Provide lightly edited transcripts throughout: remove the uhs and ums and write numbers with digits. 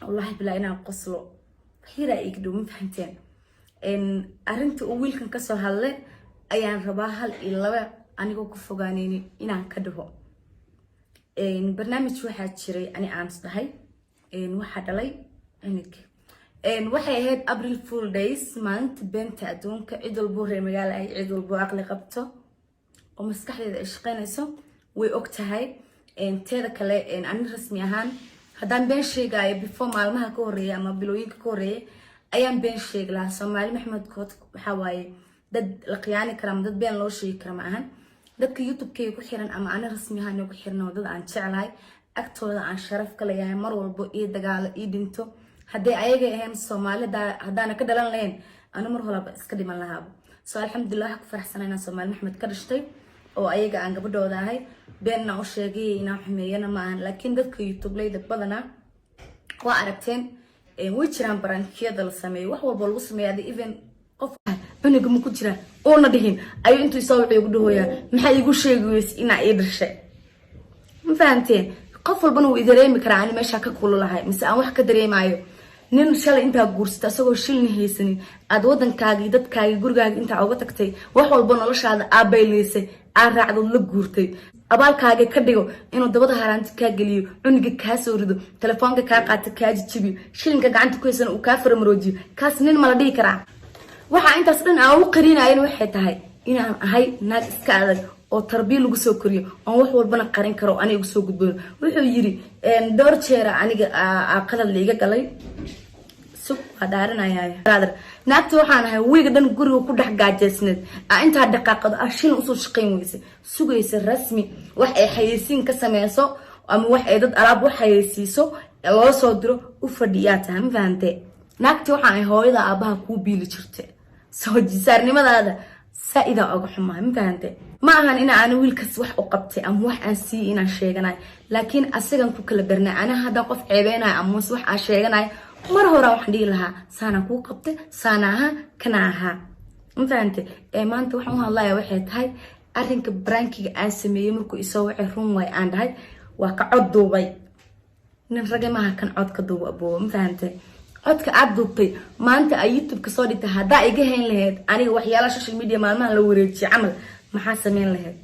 والله بلا إنا قصلو هيرا يقدو مفهمتين أرنت أول كان كسر هلا أيان رباها إلا أنا جو كفوجانيني إنا كده برنامج شو حاتشري أنا أنص هاي واحد علي إنك waxay ahayd April Fool Days maalinta beenta adduunka cid walba reer magaal ay cid walba aqli qabto oo maskaxdeeda ay shaqeynayso way og tahay teeda kale aan rasmi ahaan hadaan been sheegayo before maalmaha ka horeeya ama bilooyinka ka horeeya ayaan been sheeg lahaa Soomaali Maxamed Kood waxa waaye dad la qiyaani kara dad been loo sheegi kara ma ahan dadka YouTube-kayga ku xiran ama aan rasmi ahaan ku xirno dad aan jecelahay agtooda aan sharaf ka leeyahay mar walba iyo dagaal iyo dhinto haddii ayaga ahayn Soomaalida hadaan ka dhalan lahayn anu mar horeba iska dhiman lahaa soo alxamdulillah ku faraxsanahay Soomaali Maxamed ka dhashtay oo ayaga aan gabadhooda ahay beenna u sheegay inaan xumeeyana ma ahan laakiin dadka YouTube-leyda badana waa aragteen way jiraan barankiyada la sameeyo wax walba lagu sameeyo even qof aniga ma ku jira oo na dhihin ayuu intuu soo wixii ugu dhahooyaa maxay igu sheegays inaa ii dhashay ma fahanteen qof walbana wuu dareemi karaa aan meesha ka kululahay mise aan wax ka dareemayo nin shalay inta guursta asagoo shilni haysanin aad wadankaaga iyo dadkaaga gurigaaga inta uga tagtay wax walba noloshaada aabayleysay aad raacdo la guurtay abaalkaaga ka dhigo inuu dabada haraanti ka galiyo cuniga ka soo rido telefoonka ka qaato ka jijibiyo shilinka gacanta ku haysan uu ka farmaroojiyo kaas nin ma la dhigi karaa waxa intaas dhan aan u qarinaayeen waxay tahay inaan ahay naag iska adag oo tarbiya lagu soo koriyo oo wax walbana qarin karo aniga soo gudboon wuxuu yiri door jeer aniga qalad liiga galay sub qadaaranayaa brother naagta waxaan ahay wiiga dhan guriga ku dhex gaajeysneed inta daqiiqad shil u soo shaqeyn weysay sugaysa rasmi wax ay xayeysiin ka sameeyso ama wax ay dad alaab wax xayeysiiso loo soo diro u fadhiyaa taan fahamtay naagta waxaan ahay hooyada aabaha ku biili jirtay soo jisaarnimadaada saida uga xumaa ma fahamtay ma ahan in aan wiilkaas wax u qabtay ama wax aan si inaan sheeganay laakiin asagan ku kala barnaa ana hada qof ceebeynay ama wax aan sheeganay mar hore waxaan dhigi lahaa saana ku qabtay saanaha kana aha ma fahamtay maanta waxaan u hadlayaa waxay tahay arrinka brankiga aan sameeyay markuu isoo wixii run way aan dhahay waa ka cod duubay nin ragay ma kan cod ka duubo abo ma fahamtay codka aad duubtay maanta ay YouTube ka soo dhigtay hadaa iga hayn lahayd aniga waxyaalaha social media maalmaha la wareejiyay camal maxaa sameyn lahayd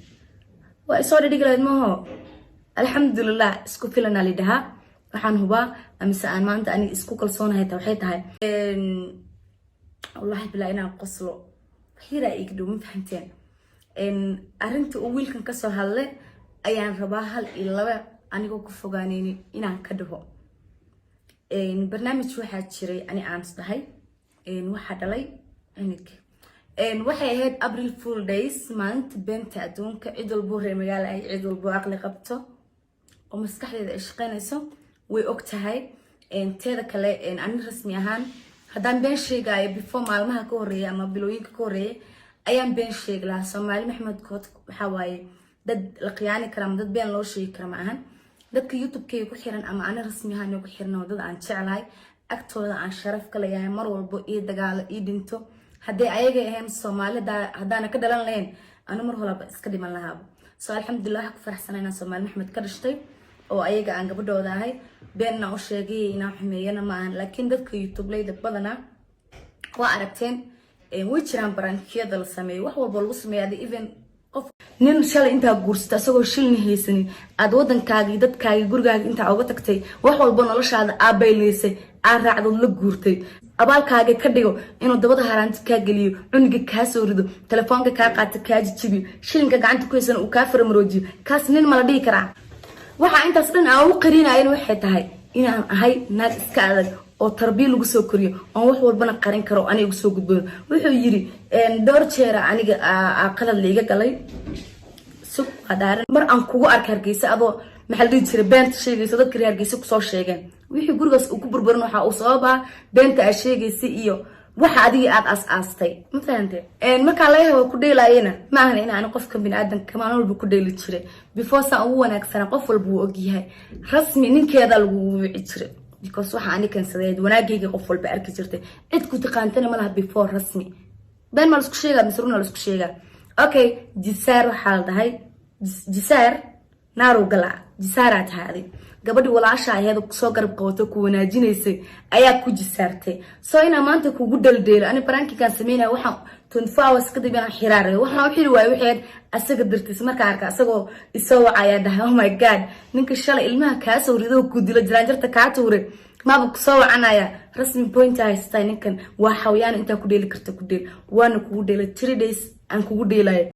waa soo dhigi lahayd maaho alxamdulillah isku filan ali dhaha waxaan hubaa amse aan maanta aniga isku kalsoonahay waxay tahay wallahi bala inaan qoslo hira igdo ma fahanteen arinta uu wiilkan ka soo hadlay ayaan rabaa hal iyo laba aniga ku fogaanayni inaan ka dhaho barnaamij waxa jiray ani aans dhahay waxa dhalay inik waxay ahayd April Fool Days maalinta beenta adduunka cid walba reer magaal ay cid walba aqli qabto oo maskaxdeeda ay shaqeynayso way og tahay teeda kale aan rasmi ahaan hadaan been sheegayo before maalmaha ka horeeya ama bilooyinka ka horeeya ayaan been sheeg lahaa Soomaali Maxamed Kood waxa waaye dad la qiyaani kara dad been loo sheegi kara ma ahan dadka YouTube-kayga ku xiran ama aan rasmi ahaan ku xirno dad aan jecelahay agtooda aan sharaf ka leeyahay mar walba iyo dagaal iyo dhinto haddii ayaga ahayn Soomaalida hadaan ka dhalan lahayn anu mar horeba iska dhiman lahaa soo alxamdulillah ku faraxsanahay Soomaali Maxamed ka dhashtay oo ayaga aan gabadhooda ahay beenna u sheegay inaan xumeeyana ma ahan laakiin dadka YouTube-leyda badana waa aragteen way jiraan barankiyada la sameeyo wax walba lagu sameeyo even nin shalay inta guursta asagoo shilni haysanin aad wadankaaga iyo dadkaaga gurigaaga inta uga tagtay wax walba noloshaada aabayleysay aad raacdo la guurtay abaalkaaga ka dhigo inuu dabada haraanti ka galiyo cuniga ka soo rido telefoonka ka qaato ka jijibiyo shilinka gacanta ku haysan uu ka farmaroojiyo kaas nin ma la dhigi karaa waxa intaas dhan aan u qarinaayeen waxay tahay inaan ahay naag iska adag oo tarbiya lagu soo koriyo oo wax walbana qarin karo aniga soo gudboon wuxuu yiri door jeer aniga qalad liiga galay sub qadaaran mar aan kugu arkay Hargeysa adoo maxal dhigi jiray beenta sheegayso dadka reer Hargeysa ku soo sheegeen wixii gurigaas uu ku burburin waxa uu sababa beenta ay sheegaysa iyo waxa adiga aad aastay ma fahamtay marka la yahay ku dheelayna ma ahan in aan qofka bini'aadan kama walba ku dheeli jiray before sa ugu wanaagsan qof walba uu og yahay rasmi ninkeeda lagu wici jiray because waxa aan kansaday wanaagayga qof walba arki jirtay cid ku taqaantana malaha before rasmi been ma isku sheega misruna isku sheega okay jisaar waxa la dhahay jisaar naaru gala jisaaraad haadi gabadhi walaasha aheed soo garab qabato ku wanaajinaysay ayaa ku jisaartay soo ina maanta kugu daldeel ani barankigan sameeyay waxaan 24 hours ka dib aan xiraaray waxaan u xiri waayay waxeed asaga dirtis marka arka asagoo isoo wacaya dhahay oh my god ninka shalay ilmaha ka soo rido ku dilo jiraanjarta ka tuure ما بكسو عنايا رسمي بوينت هاي ستاين كان وحويان انت كوديل كرت كوديل وانا كوديل 3 days ان كوديل